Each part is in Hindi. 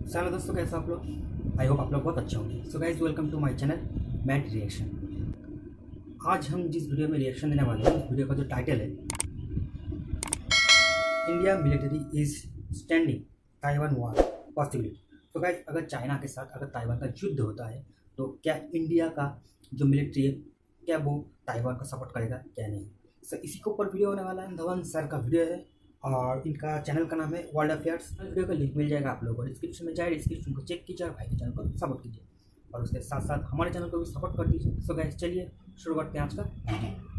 हेलो दोस्तों, कैसे आप लोग? आई होप आप लोग बहुत अच्छे होंगे। So guys, welcome to my channel mat reaction. आज हम जिस वीडियो में रिएक्शन देने वाले हैं, उस वीडियो का जो टाइटल है, India military is standing Taiwan war possibility. तो गाइज, अगर चाइना के साथ अगर ताइवान का युद्ध होता है तो क्या इंडिया का जो मिलिट्री है, क्या वो ताइवान को सपोर्ट करेगा क्या नहीं। सो इसी के ऊपर वीडियो होने वाला है। धवन सर का वीडियो है और इनका चैनल का नाम है वर्ल्ड अफेयर्स। वीडियो का लिंक मिल जाएगा आप लोगों को डिस्क्रिप्शन में। जाए डिस्क्रिप्शन को चेक कीजिए और भाई के चैनल को सपोर्ट कीजिए और उसके साथ साथ हमारे चैनल को भी सपोर्ट कर दीजिए। सो गाइस, चलिए शुरू करते हैं आज का वीडियो।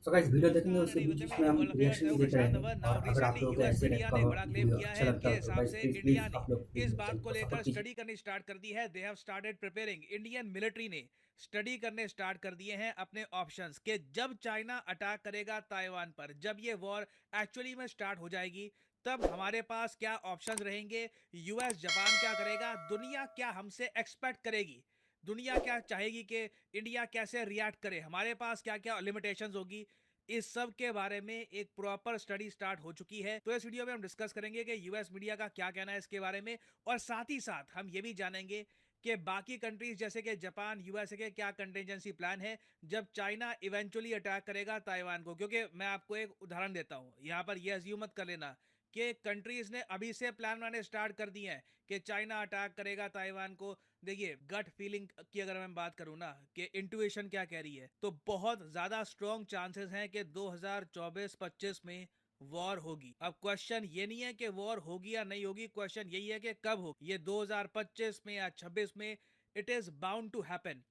सो गाइस, वीडियो देखेंगे उसके बीच बीच में हम वर्ल्ड अफेयर्स रिएक्शन है भी वो देते प्रशांत रहेंगे। धवन। और नाउ अगर आप रिसेंटली लोगों को यूएस ऐसे टाइप मीडिया का ने बड़ा क्लेम वीडियो किया अच्छा है लगता उनके है तो हिसाब गाइस से प्लीज इंडिया प्लीज ने आप लोग इस प्लीज बात चैनल को को लेकर सपोर्ट कीजिए। स्टडी करनी स्टार्ट कर दी है। They have started preparing. Indian military ने स्टडी करने स्टार्ट कर दिए हैं अपने ऑप्शंस के। जब चाइना अटैक करेगा ताइवान पर, जब ये वॉर एक्चुअली में स्टार्ट हो जाएगी, तब हमारे पास क्या ऑप्शंस रहेंगे, यूएस जापान क्या करेगा, दुनिया क्या हमसे एक्सपेक्ट करेगी, दुनिया क्या चाहेगी कि इंडिया कैसे रिएक्ट करे, हमारे पास क्या क्या लिमिटेशंस होगी, इस सब के बारे में एक प्रॉपर स्टडी स्टार्ट हो चुकी है। तो इस वीडियो में हम डिस्कस करेंगे कि यूएस मीडिया का क्या कहना है इसके बारे में, और साथ ही साथ हम ये भी जानेंगे कि बाकी कंट्रीज जैसे कि जापान, यूएसए के क्या कंटिजेंसी प्लान है जब चाइना इवेंचुअली अटैक करेगा ताइवान को। क्योंकि मैं आपको एक उदाहरण देता हूं, यहां पर यह अज्यूम मत कर लेना कि कंट्रीज ने अभी से प्लान बनाने स्टार्ट कर दिए हैं कि चाइना अटैक करेगा ताइवान को। देखिए, गट फीलिंग की अगर मैं बात करूं ना कि इंट्यूशन क्या कह रही है, तो बहुत ज्यादा स्ट्रॉन्ग चांसेस हैं कि 2024-25 में वॉर होगी। अब क्वेश्चन ये नहीं है कि वॉर होगी या नहीं होगी, क्वेश्चन यही है कि कब होगी। ये 2025 में या 26 में, it is bound to happen.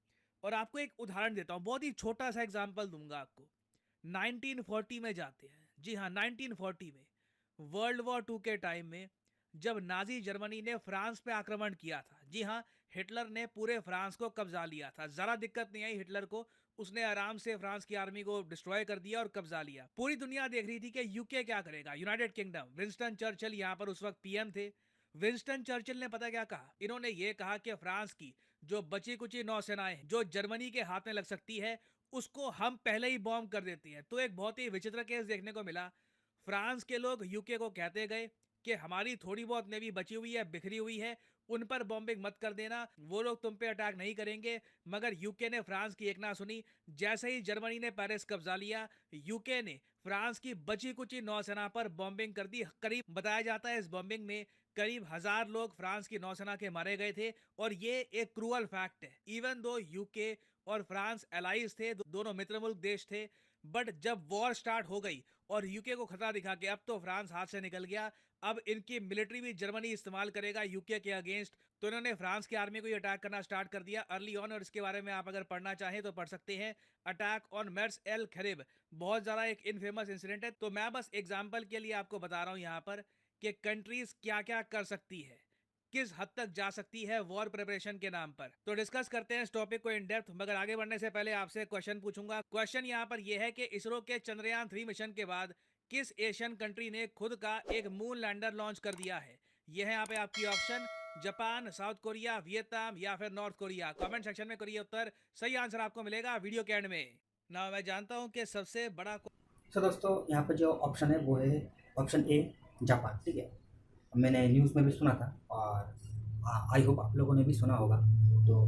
और आपको एक उदाहरण देता हूं, बहुत ही छोटा सा एग्जांपल दूंगा आपको। 1940 में जाते हैं। जी हाँ, 1940 में वर्ल्ड वॉर टू के टाइम में जब नाजी जर्मनी ने फ्रांस पे आक्रमण किया था। जी हाँ, हिटलर ने पूरे फ्रांस को कब्जा लिया था। जरा दिक्कत नहीं आई हिटलर को, उसने आराम से फ्रांस की आर्मी को डिस्ट्रॉय कर दिया और कब्जा लिया। पूरी दुनिया देख रही थी कि यूके क्या करेगा, यूनाइटेड किंगडम। विंस्टन चर्चिल यहाँ पर उस वक्त पीएम थे। विंस्टन चर्चिल ने पता क्या कहा, इन्होंने ये कहा कि फ्रांस की जो बची कुची नौसेनाएं जो जर्मनी के हाथ में लग सकती है, उसको हम पहले ही बॉम्ब कर देती हैं। तो एक बहुत ही विचित्र केस देखने को मिला। फ्रांस के लोग यूके को कहते गए कि हमारी थोड़ी बहुत नेवी बची हुई है, बिखरी हुई है, उन पर बॉम्बिंग मत कर देना, वो लोग तुम पे अटैक नहीं करेंगे। मगर यूके ने फ्रांस की एक ना सुनी। जैसे ही जर्मनी ने पेरिस कब्जा लिया, यूके ने फ्रांस की बची कुची नौसेना पर बॉम्बिंग कर दी। करीब बताया जाता है इस बॉम्बिंग में करीब 1000 लोग फ्रांस की नौसेना के मारे गए थे। और ये एक क्रूअल फैक्ट है। इवन दो यूके और फ्रांस एलाइज थे, दोनों मित्र मुल्क देश थे, बट जब वॉर स्टार्ट हो गई और यूके को खतरा दिखा कि अब तो फ्रांस हाथ से निकल गया, अब इनकी मिलिट्री भी जर्मनी इस्तेमाल करेगा यूके के अगेंस्ट, तो इन्होंने फ्रांस की आर्मी को ही अटैक करना स्टार्ट कर दिया अर्ली ऑन। और इसके बारे में आप अगर पढ़ना चाहें तो पढ़ सकते हैं। अटैक ऑन मेर्स एल खरीब बहुत ज्यादा एक इनफेमस इंसिडेंट है। तो मैं बस एग्जाम्पल के लिए आपको बता रहा हूं यहां पर कि कंट्रीज क्या क्या कर सकती है, किस हद तक जा सकती है वॉर प्रिपरेशन के नाम पर। तो डिस्कस करते हैं इस टॉपिक को इन डेप्थ। मगर आगे बढ़ने से पहले आपसे क्वेश्चन पूछूंगा। क्वेश्चन यहां पर यह है कि इसरो के चंद्रयान 3 मिशन के बाद किस एशियन कंट्री ने खुद का एक मून लैंडर लॉन्च कर दिया है। यह है यहाँ पे आपकी option, Japan, south Korea, Vietnam या फिर नॉर्थ कोरिया। कमेंट सेक्शन में करिए उत्तर, सही आंसर आपको मिलेगा वीडियो के एंड में। ना मैं जानता हूं कि सबसे बड़ा सो दोस्तों, यहाँ पर जो ऑप्शन है वो है ऑप्शन ए, जापान। ठीक है, मैंने न्यूज़ में भी सुना था और आई होप आप लोगों ने भी सुना होगा। तो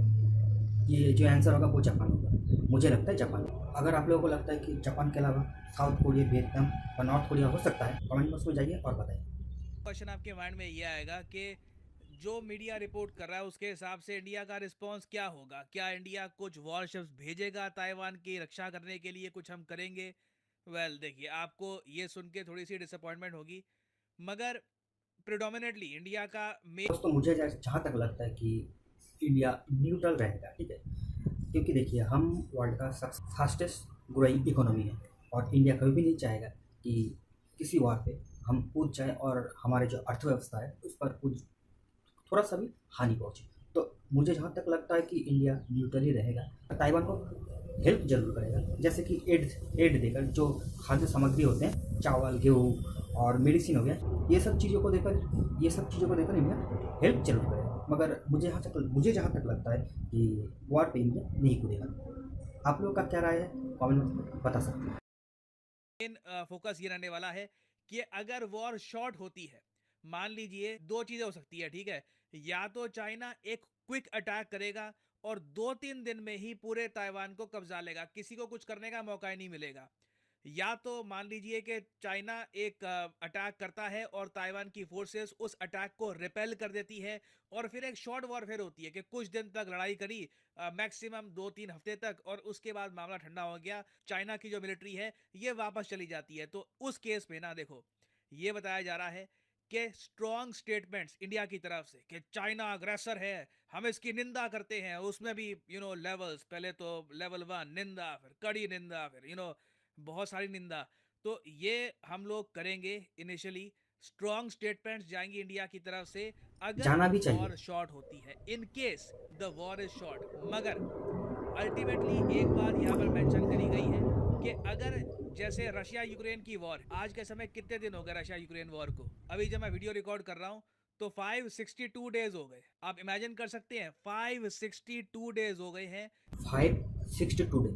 ये जो आंसर होगा वो जापान होगा। मुझे लगता है जापान। अगर आप लोगों को लगता है कि जापान के अलावा साउथ कोरिया, वियतनाम और नॉर्थ कोरिया हो सकता है, कमेंट बॉक्स में जाइए और बताइए। क्वेश्चन आपके माइंड में ये आएगा कि जो मीडिया रिपोर्ट कर रहा है उसके हिसाब से इंडिया का रिस्पांस क्या होगा। क्या इंडिया कुछ वॉरशिप्स भेजेगा ताइवान की रक्षा करने के लिए, कुछ हम करेंगे। देखिए, आपको ये सुन के थोड़ी सी डिसअपॉइंटमेंट होगी, मगर प्रिडोमिनेटली इंडिया का दोस्तों, मुझे जहाँ तक लगता है कि इंडिया न्यूट्रल रहेगा। ठीक है, क्योंकि देखिए, हम वर्ल्ड का सबसे फास्टेस्ट ग्रोइंग इकोनॉमी है और इंडिया कभी भी नहीं चाहेगा कि किसी वार पे हम कूद जाएं और हमारे जो अर्थव्यवस्था है उस पर कुछ थोड़ा सा भी हानि पहुंचे। तो मुझे जहाँ तक लगता है कि इंडिया न्यूट्रली रहेगा, ताइवान को हेल्प जरूर करेगा, जैसे कि एड देकर जो खाद्य सामग्री होते हैं, चावल, गेहूँ और मेडिसिन हो गया, ये सब चीज़ों को देकर इंडिया हेल्प जरूर करेगा। मगर मुझे जहाँ तक लगता है कि वॉर पे इंडिया नहीं कूदेगा। आप लोगों का क्या राय है, कमेंट में बता सकते हैं। मेन फोकस ये रहने वाला है कि अगर वॉर शॉर्ट होती है, मान लीजिए दो चीजें हो सकती है, ठीक है, या तो चाइना एक क्विक अटैक करेगा और 2-3 दिन में ही पूरे ताइवान को कब्जा लेगा, किसी को कुछ करने का मौका ही नहीं मिलेगा, या तो मान लीजिए कि चाइना एक अटैक करता है और ताइवान की फोर्सेस उस अटैक को रिपेल कर देती है और फिर एक शॉर्ट वॉरफेयर होती है कि कुछ दिन तक लड़ाई करी, मैक्सिमम 2-3 हफ्ते तक, और उसके बाद मामला ठंडा हो गया, चाइना की जो मिलिट्री है ये वापस चली जाती है। तो उस केस में ना देखो, ये बताया जा रहा है कि स्ट्रॉन्ग स्टेटमेंट्स इंडिया की तरफ से कि चाइना अग्रेसर है, हम इसकी निंदा करते हैं, उसमें भी लेवल्स, पहले तो लेवल 1 निंदा, फिर कड़ी निंदा, फिर बहुत सारी निंदा। तो ये हम लोग करेंगे इनिशियली, स्ट्रॉन्ग स्टेटमेंट्स जाएंगी इंडिया की तरफ से अगर जाना भी चाहिए। वॉर शॉर्ट होती है, in case the war is short. मगर अल्टीमेटली एक बात यहाँ पर मेंशन करी गई है कि अगर जैसे रशिया यूक्रेन की वॉर, आज के समय कितने दिन हो गए रशिया यूक्रेन वॉर को, अभी जब मैं वीडियो रिकॉर्ड कर रहा हूँ तो 562 डेज हो गए। आप इमेजिन कर सकते हैं 562 डेज हो गए हैं। 562 डे,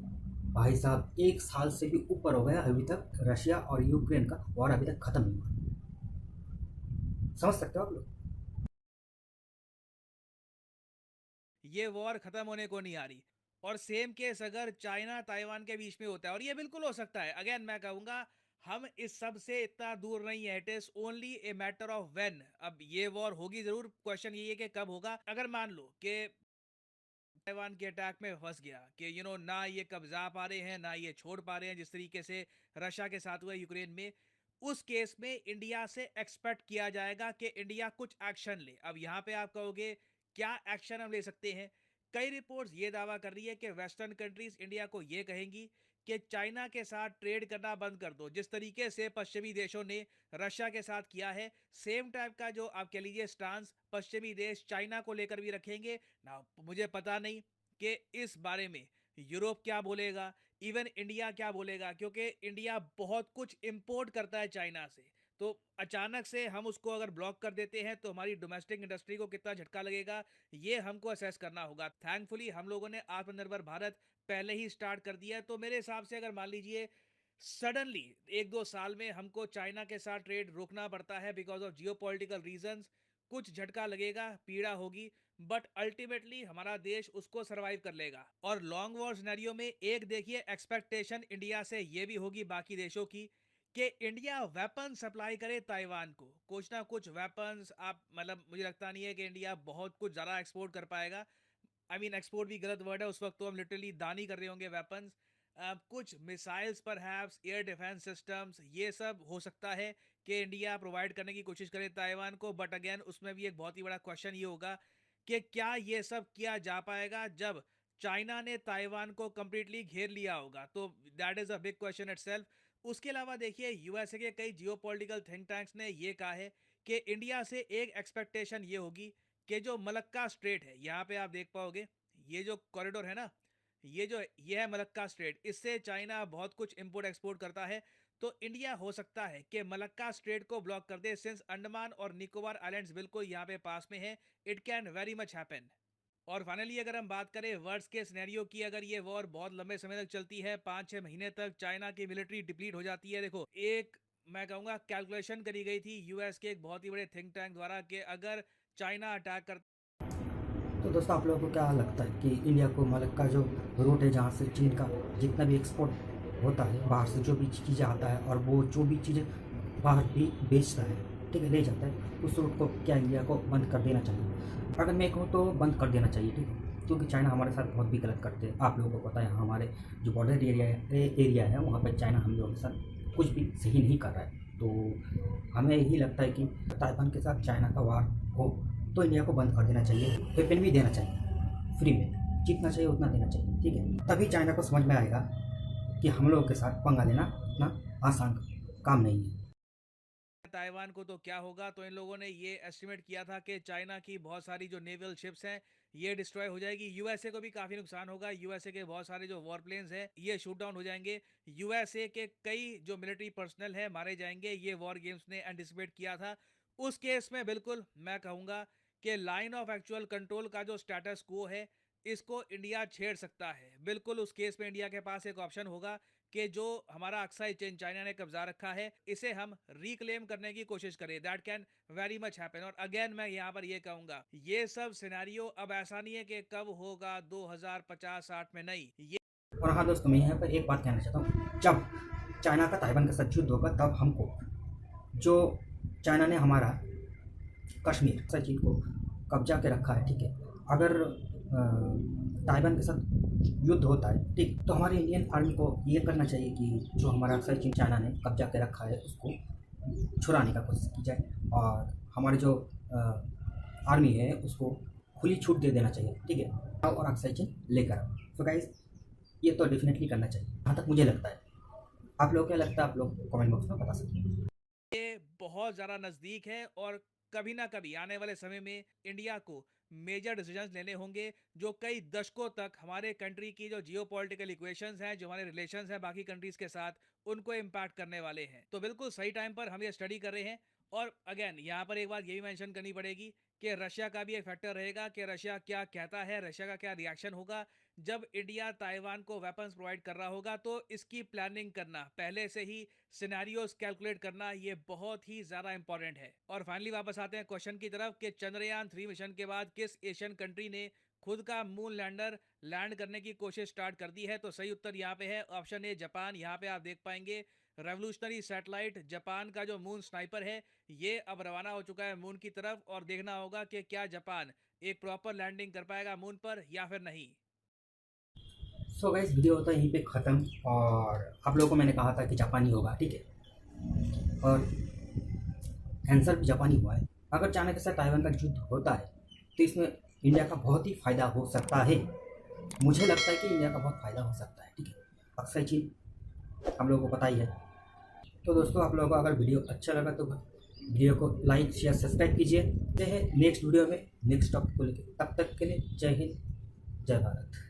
भाई साहब 1 साल से भी ऊपर हो गया, अभी तक रशिया और यूक्रेन का वॉर अभी तक खत्म नहीं हुआ। समझ सकते हो आप लोग? ये वॉर खत्म होने को नहीं आ रही। और सेम केस अगर चाइना ताइवान के बीच में होता है, और ये बिल्कुल हो सकता है, अगेन मैं कहूंगा हम इस सब से इतना दूर नहीं है, it is only a matter of when. अब ये वॉर होगी जरूर, क्वेश्चन ये है कि कब होगा। अगर मान लो कि ताइवान के अटैक में फंस गया कि ना ये कब्जा पा रहे हैं ना ये छोड़ पा रहे हैं, जिस तरीके से रशिया के साथ हुआ यूक्रेन में, उस केस में इंडिया से एक्सपेक्ट किया जाएगा कि इंडिया कुछ एक्शन ले। अब यहाँ पे आप कहोगे क्या एक्शन हम ले सकते हैं? कई रिपोर्ट्स ये दावा कर रही है कि वेस्टर्न कंट्रीज इंडिया को ये कहेंगी कि चाइना के साथ ट्रेड करना बंद कर दो, जिस तरीके से पश्चिमी देशों ने रशिया के साथ किया है, सेम टाइप का जो आप कह लीजिए स्टांस पश्चिमी देश चाइना को लेकर भी रखेंगे ना। मुझे पता नहीं कि इस बारे में यूरोप क्या बोलेगा, इवन इंडिया क्या बोलेगा, क्योंकि इंडिया बहुत कुछ इंपोर्ट करता है चाइना से। तो अचानक से हम उसको अगर ब्लॉक कर देते हैं तो हमारी डोमेस्टिक इंडस्ट्री को कितना झटका लगेगा, ये हमको असेस करना होगा। थैंकफुली हम लोगों ने आत्मनिर्भर भारत पहले ही स्टार्ट कर दिया है। तो मेरे हिसाब से अगर मान लीजिए सडनली 1-2 साल में हमको चाइना के साथ ट्रेड रोकना पड़ता है बिकॉज ऑफ जियोपॉलिटिकल रीजंस, कुछ झटका लगेगा, पीड़ा होगी, बट अल्टीमेटली हमारा देश उसको सरवाइव कर लेगा। और लॉन्ग वॉर सिनेरियो में एक देखिए एक्सपेक्टेशन इंडिया से ये भी होगी बाकी देशों की कि इंडिया वेपन सप्लाई करे ताइवान को, कुछ ना कुछ वेपन्स। आप मतलब मुझे लगता नहीं है कि इंडिया बहुत कुछ ज़्यादा एक्सपोर्ट कर पाएगा। आई मीन एक्सपोर्ट भी गलत वर्ड है, उस वक्त तो हम लिटरली दान ही कर रहे होंगे वेपन्स। कुछ मिसाइल्स पर हैप्स, एयर डिफेंस सिस्टम्स, ये सब हो सकता है कि इंडिया प्रोवाइड करने की कोशिश करे ताइवान को। बट अगेन उसमें भी एक बहुत ही बड़ा क्वेश्चन ये होगा कि क्या ये सब किया जा पाएगा जब चाइना ने ताइवान को कंप्लीटली घेर लिया होगा। तो that is a big question itself. उसके अलावा देखिए यूएसए के कई जियोपॉलिटिकल थिंक टैंक्स ने ये कहा है कि इंडिया से एक एक्सपेक्टेशन ये होगी कि जो मलक्का स्ट्रेट है, यहाँ पे आप देख पाओगे ये जो कॉरिडोर है ना, ये है मलक्का स्ट्रेट, इससे चाइना बहुत कुछ इंपोर्ट एक्सपोर्ट करता है। तो इंडिया हो सकता है कि मलक्का स्ट्रेट को ब्लॉक कर दे, सिंस अंडमान और निकोबार आइलैंड्स बिल्कुल यहाँ पे पास में है। It can very much happen. और फाइनली अगर हम बात करें वर्ड्स के सिनेरियो की, अगर ये वॉर बहुत लंबे समय तक चलती है, 5-6 महीने तक चाइना की मिलिट्री डिप्लीट हो जाती है। देखो एक मैं कहूँगा कैलकुलेशन करी गई थी यूएस के एक बहुत ही बड़े थिंक टैंक द्वारा कि अगर चाइना अटैक कर। तो दोस्तों आप लोगों को क्या लगता है कि इंडिया को मलक का जो रूट है, जहाँ से चीन का जितना भी एक्सपोर्ट होता है, बाहर से जो भी चीज़ें आता है और वो जो भी चीज़ें बाहर भी बेचता है, ठीक है, ले जाता है, उस रूट को क्या इंडिया को बंद कर देना चाहिए? अगर मैं कहूँ तो बंद कर देना चाहिए, ठीक है, क्योंकि चाइना हमारे साथ बहुत भी गलत करते हैं। आप लोगों को पता है हमारे जो बॉर्डर एरिया है वहाँ पर चाइना हम लोगों के साथ कुछ भी सही नहीं कर रहा है। तो हमें यही लगता है कि ताइवान के साथ चाइना का वार हो तो इंडिया को बंद कर देना चाहिए, वेपन भी देना चाहिए फ्री में, जितना चाहिए उतना देना चाहिए, ठीक है। तभी चाइना को समझ में आएगा कि हम लोगों के साथ पंगा लेना इतना आसान काम नहीं है। ताइवान को तो क्या होगा, तो इन लोगों ने ये एस्टिमेट किया था कि चाइना की बहुत सारी जो नेवल शिप्स हैं ये डिस्ट्रॉय हो जाएगी, यूएसए को भी काफी नुकसान होगा, यूएसए के बहुत सारे जो वॉर प्लेन्स हैं ये शूट डाउन हो जाएंगे, यूएसए के कई जो मिलिट्री पर्सनल है मारे जाएंगे, ये वॉर गेम्स ने एंटिसिपेट किया था। उस केस में बिल्कुल मैं कहूंगा कि लाइन ऑफ एक्चुअल कंट्रोल का जो स्टेटस को है इसको इंडिया छेड़ सकता है। बिल्कुल उस केस में इंडिया के पास एक ऑप्शन होगा कि जो हमारा अक्साई चेन चाइना ने कब्जा रखा है इसे हम रिक्लेम करने की कोशिश करें। That can very much happen. और अगेन मैं यहाँ पर ये कहूंगा, ये सब सिनेरियो अब ऐसा नहीं है कि कब होगा 2050-60 में, नहीं। ये और हाँ दोस्तों, मैं यहाँ पर एक बात कहना चाहता हूँ, जब चाइना का ताइवान के साथ युद्ध होगा तब हमको, जो चाइना ने हमारा कश्मीर चीज को कब्जा के रखा है, ठीक है, अगर ताइवान के साथ युद्ध होता है, ठीक, तो हमारी इंडियन आर्मी को ये करना चाहिए कि जो हमारा अक्सर चीन चाइना ने कब्जा के रखा है उसको छुड़ाने का कोशिश की जाए, और हमारे जो आर्मी है उसको खुली छूट दे देना चाहिए, ठीक है, और अक्सर चीन लेकर आओ। तो गाइस, ये तो डेफिनेटली करना चाहिए, जहाँ तक मुझे लगता है। आप लोग क्या लगता है, आप लोग कमेंट बॉक्स में बता सकते हैं। ये बहुत ज़्यादा नज़दीक है और कभी ना कभी आने वाले समय में इंडिया को मेजर डिसीजंस लेने होंगे जो कई दशकों तक हमारे कंट्री की जो जियोपॉलिटिकल इक्वेशंस हैं, जो हमारे रिलेशंस हैं बाकी कंट्रीज के साथ, उनको इम्पैक्ट करने वाले हैं। तो बिल्कुल सही टाइम पर हम ये स्टडी कर रहे हैं। और अगेन यहाँ पर एक बात ये भी मेंशन करनी पड़ेगी कि रशिया का भी एक फैक्टर रहेगा कि रशिया क्या कहता है, रशिया का क्या रिएक्शन होगा। जब इंडिया ताइवान को वेपन्स प्रोवाइड कर रहा होगा तो इसकी प्लानिंग करना, पहले से ही सिनेरियोस कैलकुलेट करना, ये बहुत ही ज़्यादा इंपॉर्टेंट है। और फाइनली वापस आते हैं क्वेश्चन की तरफ कि चंद्रयान 3 मिशन के बाद किस एशियन कंट्री ने खुद का मून लैंडर लैंड करने की कोशिश स्टार्ट कर दी है। तो सही उत्तर यहाँ पे है ऑप्शन ए, जापान। यहाँ पे आप देख पाएंगे रेवोल्यूशनरी सैटेलाइट जापान का जो मून स्नाइपर है ये अब रवाना हो चुका है मून की तरफ, और देखना होगा कि क्या जापान एक प्रॉपर लैंडिंग कर पाएगा मून पर या फिर नहीं। सो गाइस, वीडियो होता है यहीं पे ख़त्म, और आप लोगों को मैंने कहा था कि जापानी होगा, ठीक है, और आंसर भी जापानी हुआ है। अगर चाइना के साथ ताइवान का युद्ध होता है तो इसमें इंडिया का बहुत ही फ़ायदा हो सकता है। मुझे लगता है कि इंडिया का बहुत फ़ायदा हो सकता है, ठीक है, अक्सर चीज़ हम लोगों को पता ही है। तो दोस्तों, आप लोगों को अगर वीडियो अच्छा लगा तो वीडियो को लाइक शेयर सब्सक्राइब कीजिए। नेक्स्ट वीडियो में नेक्स्ट टॉपिक को लेकर, तब तक के लिए जय हिंद, जय भारत।